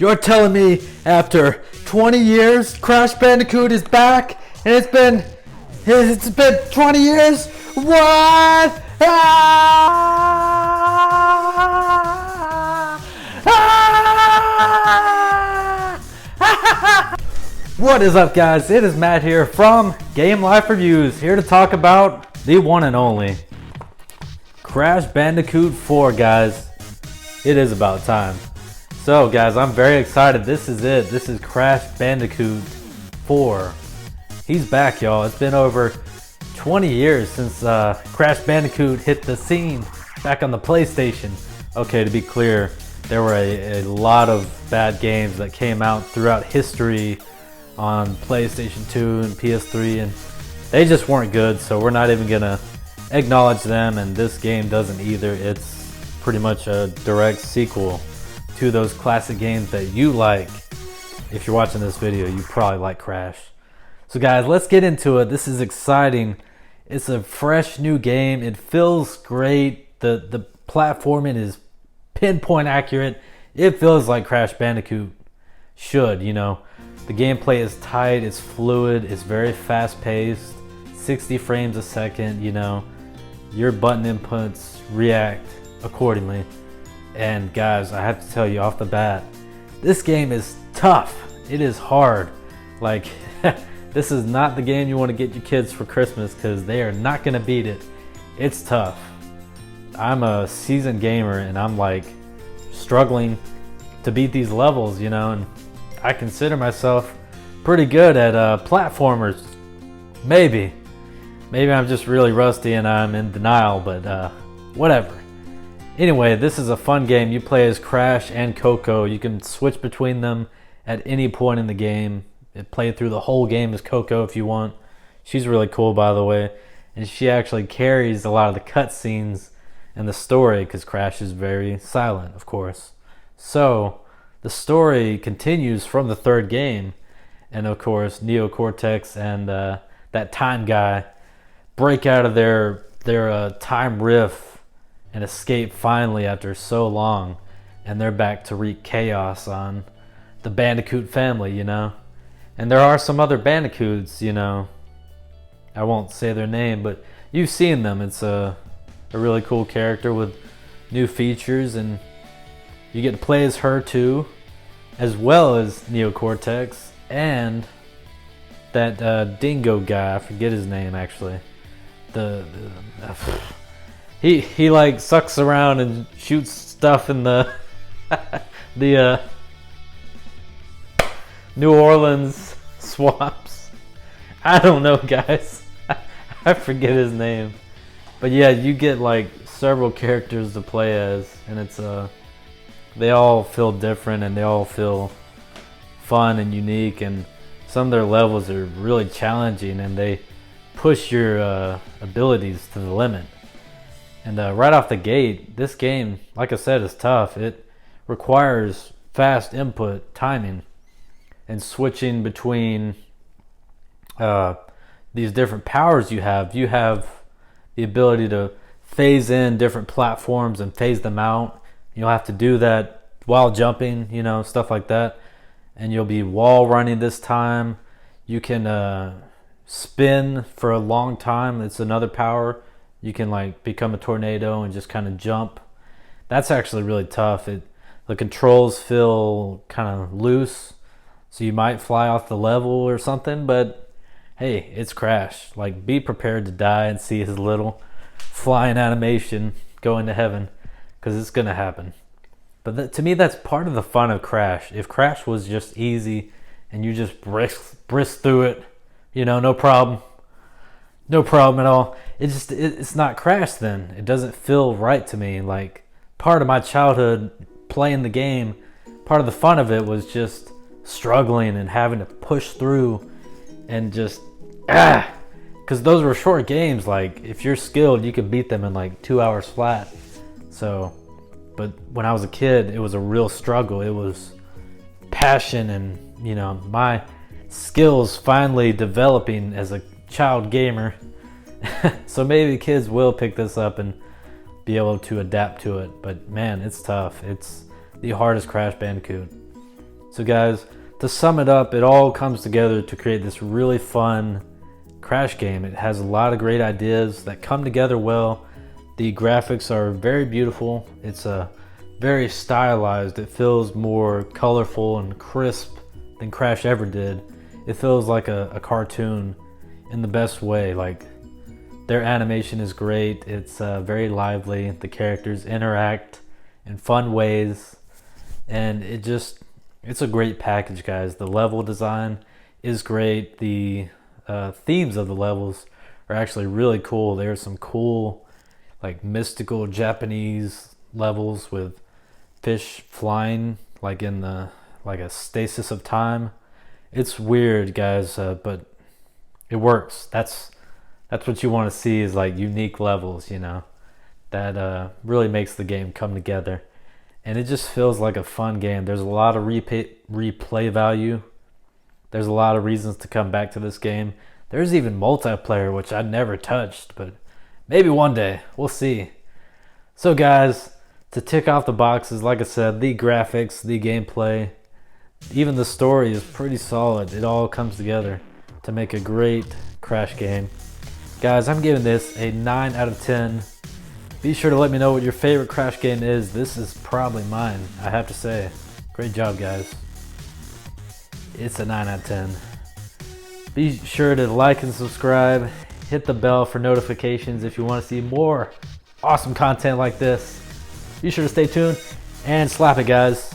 You're telling me after 20 years, Crash Bandicoot is back, and it's been 20 years? What? What is up, guys? It is Matt here from Game Life Reviews, here to talk about the one and only Crash Bandicoot 4, guys. It is about time. So, guys, I'm very excited. This is it. This is Crash Bandicoot 4. He's back, y'all. It's been over 20 years since Crash Bandicoot hit the scene back on the PlayStation. Okay, to be clear, there were a lot of bad games that came out throughout history on PlayStation 2 and PS3, and they just weren't good, so we're not even gonna acknowledge them, and this game doesn't either. It's pretty much a direct sequel to those classic games that you like. If you're watching this video, you probably like Crash. So guys, let's get into it. This is exciting. It's a fresh new game. It feels great. The platforming is pinpoint accurate. It feels like Crash Bandicoot should, you know. The gameplay is tight, it's fluid, it's very fast paced, 60 frames a second, you know. Your button inputs react accordingly. And guys, I have to tell you off the bat, this game is tough. It is hard. Like, this is not the game you want to get your kids for Christmas, because they are not going to beat it. It's tough. I'm a seasoned gamer and I'm like struggling to beat these levels, you know, and I consider myself pretty good at platformers. Maybe I'm just really rusty and I'm in denial, but whatever. Anyway, this is a fun game. You play as Crash and Coco. You can switch between them at any point in the game. Play through the whole game as Coco if you want. She's really cool, by the way, and she actually carries a lot of the cutscenes and the story, because Crash is very silent, of course. So the story continues from the third game, and of course Neo Cortex and that time guy break out of their time rift and escape finally after so long, and they're back to wreak chaos on the Bandicoot family, you know. And there are some other Bandicoots, you know. I won't say their name, but you've seen them. It's a really cool character with new features, and you get to play as her too, as well as Neo Cortex and that dingo guy. I forget his name actually. He like sucks around and shoots stuff in the the New Orleans swamps. I don't know, guys. I forget his name. But yeah, you get like several characters to play as, and it's they all feel different and they all feel fun and unique, and some of their levels are really challenging and they push your abilities to the limit. And right off the gate, this game, like I said, is tough. It requires fast input timing and switching between these different powers you have. You have the ability to phase in different platforms and phase them out. You'll have to do that while jumping, you know, stuff like that. And you'll be wall running this time. You can spin for a long time. It's another power. You can like become a tornado and just kind of jump. That's actually really tough. The controls feel kind of loose, so you might fly off the level or something, but hey, it's Crash. Like, be prepared to die and see his little flying animation go into heaven, because it's gonna happen. But to me, that's part of the fun of Crash. If Crash was just easy and you just brisk through it, you know, no problem at all, it's not Crash then. It doesn't feel right to me. Like, part of my childhood playing the game, part of the fun of it was just struggling and having to push through and just because those were short games. Like, if you're skilled, you could beat them in like 2 hours flat. So, but when I was a kid, it was a real struggle. It was passion, and you know, my skills finally developing as a child gamer. So maybe kids will pick this up and be able to adapt to it. But man, it's tough. It's the hardest Crash Bandicoot. So guys, to sum it up, it all comes together to create this really fun Crash game. It has a lot of great ideas that come together well. The graphics are very beautiful. It's very stylized. It feels more colorful and crisp than Crash ever did. It feels like a cartoon in the best way. Like, their animation is great. It's very lively. The characters interact in fun ways, and it's a great package, guys. The level design is great. The themes of the levels are actually really cool. There's some cool, like, mystical Japanese levels with fish flying like in a stasis of time. It's weird, guys, but it works. That's what you want to see, is like unique levels, you know, that really makes the game come together. And it just feels like a fun game. There's a lot of replay value. There's a lot of reasons to come back to this game. There's even multiplayer, which I never touched, but maybe one day. We'll see. So guys, to tick off the boxes, like I said, the graphics, the gameplay, even the story is pretty solid. It all comes together to make a great Crash game. Guys, I'm giving this a 9 out of 10. Be sure to let me know what your favorite Crash game is. This is probably mine, I have to say. Great job, guys. It's a 9 out of 10. Be sure to like and subscribe. Hit the bell for notifications if you want to see more awesome content like this. Be sure to stay tuned and slap it, guys.